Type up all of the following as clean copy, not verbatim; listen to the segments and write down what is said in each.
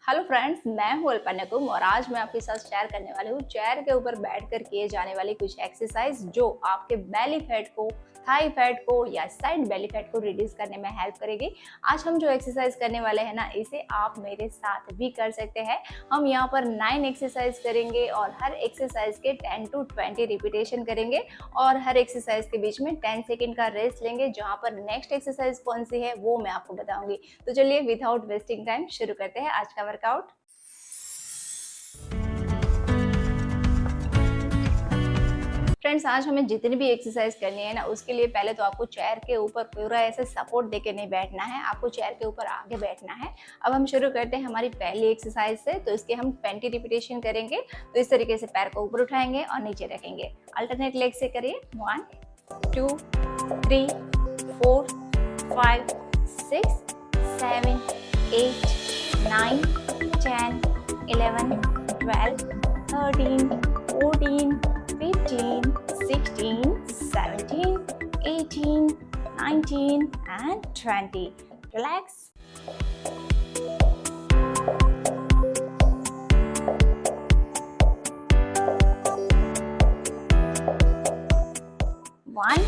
Hello friends, मैं हूँ अल्पा नकुम और आज मैं आपके साथ शेयर करने वाली हूँ चेयर के ऊपर बैठकर किए जाने वाली कुछ एक्सरसाइज जो आपके बेली फैट को, थाई फैट को या साइड बेली फैट को रिड्यूस करने में हेल्प करेगी। आज हम जो एक्सरसाइज करने वाले हैं ना, इसे आप मेरे साथ भी कर सकते हैं। हम यहाँ पर 9 एक्सरसाइज करेंगे और हर एक्सरसाइज के 10 to 20 रिपीटेशन करेंगे और हर एक्सरसाइज के बीच में 10 सेकेंड का रेस्ट लेंगे, जहाँ पर नेक्स्ट एक्सरसाइज कौन सी है वो मैं आपको बताऊंगी। तो चलिए विदाउट वेस्टिंग टाइम शुरू करते हैं आज का वर्कआउट। फ्रेंड्स, आज हमें जितनी भी एक्सरसाइज करनी है ना, उसके लिए पहले तो आपको चेयर के ऊपर पूरा ऐसे सपोर्ट देके नहीं बैठना है, आपको चेयर के ऊपर आगे बैठना है। अब हम शुरू करते हैं हमारी पहली एक्सरसाइज से। तो इसके हम 20 रिपीटेशन करेंगे। तो इस तरीके से पैर को ऊपर उठाएंगे और नीचे रखेंगे। अल्टरनेट लेग से करिए। 1 2 3 4 5 6 7 8 9 10 11 12 13 14 15 16 17 18 19 and 20. Relax. 1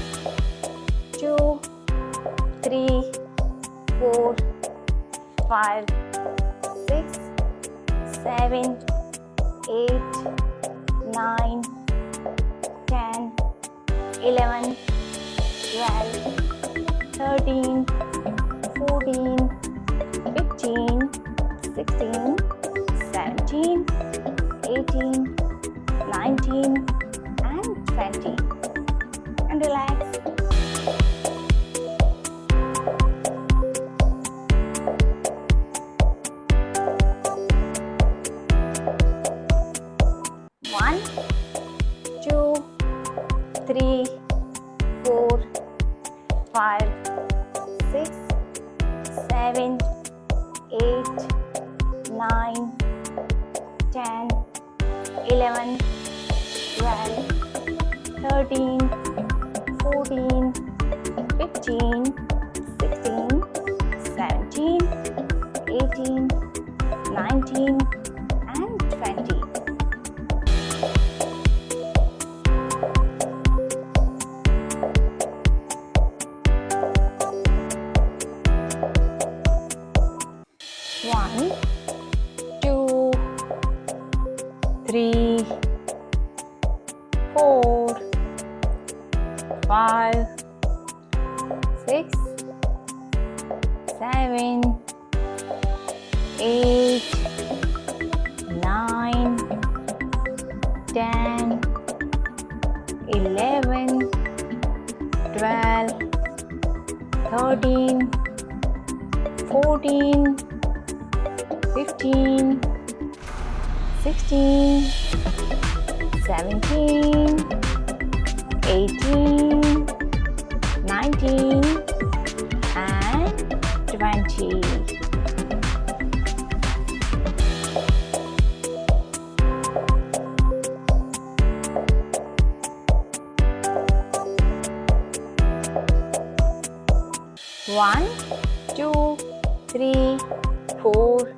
2 3 4 5 6 7 8 9 10 11 12 13 14 15 16 17 18 19 and 20. And relax. 1 2 3 4 5 6 7 8 9 10 11 12 13 14 15 16 17 18 19 and 20. 1 2 3 4 5 6 7 8 9 10 11 12 13 14 15 16 17 18 19 and 20. 1 2 3 4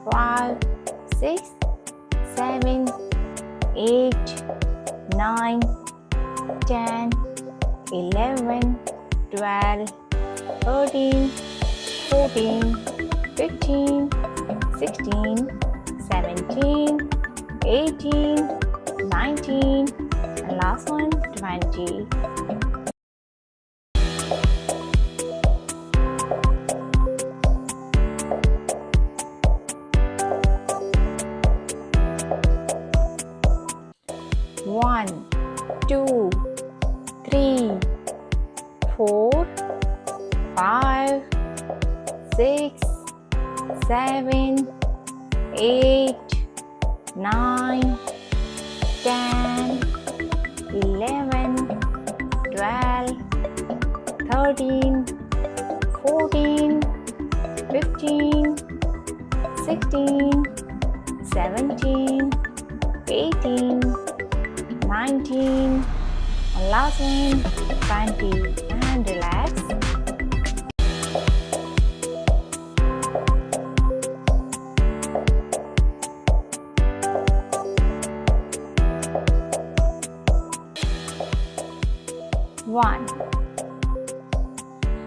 5 6 7 8 9 10 11 12 13 14 15 16 17 18 19 and last one 20. 1 2 3 4 5 6 7 8 9 10 11 12 13 14 15 16 17 18 19 and last one 20 and relax. 1 1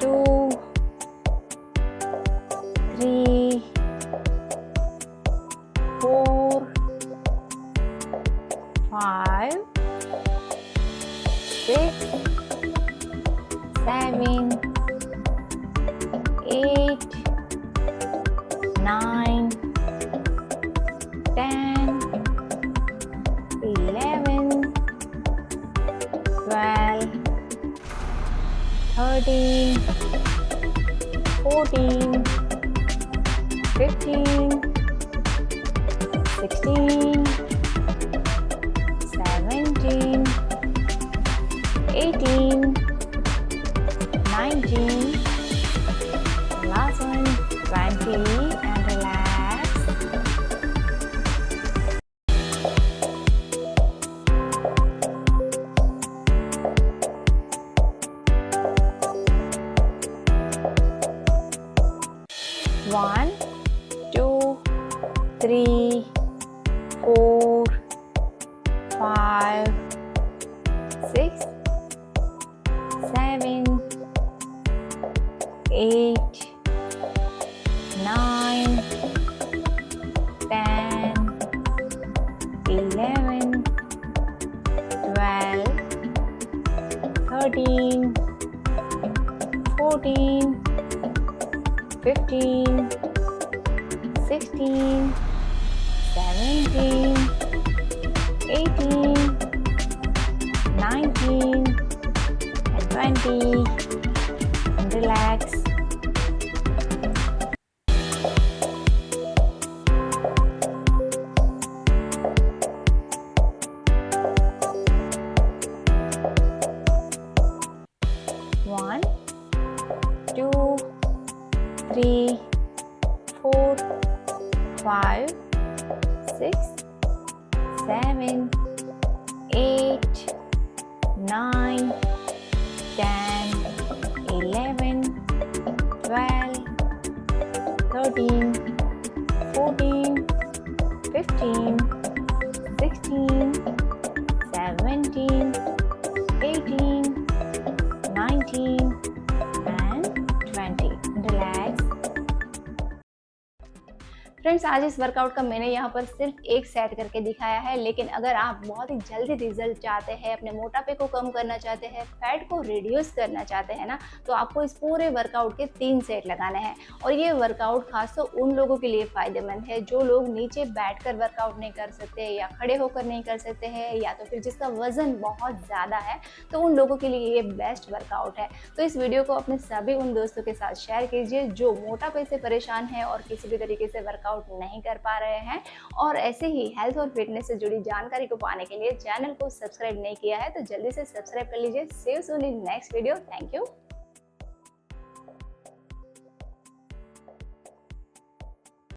2 3 4 5 6 7 8 9 10 11 12 13 14 15 16 17 18 19 last one 20 and relax. One, 2, 3, 4, 5, 6, 7, 8, 9, 10, 11, 12, 13, 14, 15, 16, 17, 18, 19 and 20 and relax. One, 2, 3, 4, 5, 6, 7, 8, 9, 10, 11, 12, 13, 14, 15, 16, 17, 18, 19 and 20. Relax. Friends, आज इस वर्कआउट का मैंने यहाँ पर सिर्फ एक सेट करके दिखाया है, लेकिन अगर आप बहुत ही जल्दी रिजल्ट चाहते हैं, अपने मोटापे को कम करना चाहते हैं, फैट को रिड्यूस करना चाहते हैं ना, तो आपको इस पूरे वर्कआउट के 3 सेट लगाने हैं। और ये वर्कआउट खासतौर उन लोगों के लिए फ़ायदेमंद है जो लोग नीचे बैठकर वर्कआउट नहीं कर सकते या खड़े होकर नहीं कर सकते हैं, या तो फिर जिसका वज़न बहुत ज़्यादा है, तो उन लोगों के लिए ये बेस्ट वर्कआउट है। तो इस वीडियो को अपने सभी उन दोस्तों के साथ शेयर कीजिए जो मोटापे से परेशान हैं और किसी भी तरीके से वर्कआउट नहीं कर पा रहे हैं, और ऐसे ही हेल्थ और फिटनेस से जुड़ी जानकारी को पाने के लिए चैनल को सब्सक्राइब नहीं किया है तो जल्दी से सब्सक्राइब कर लीजिए। See you soon in next video. Thank you.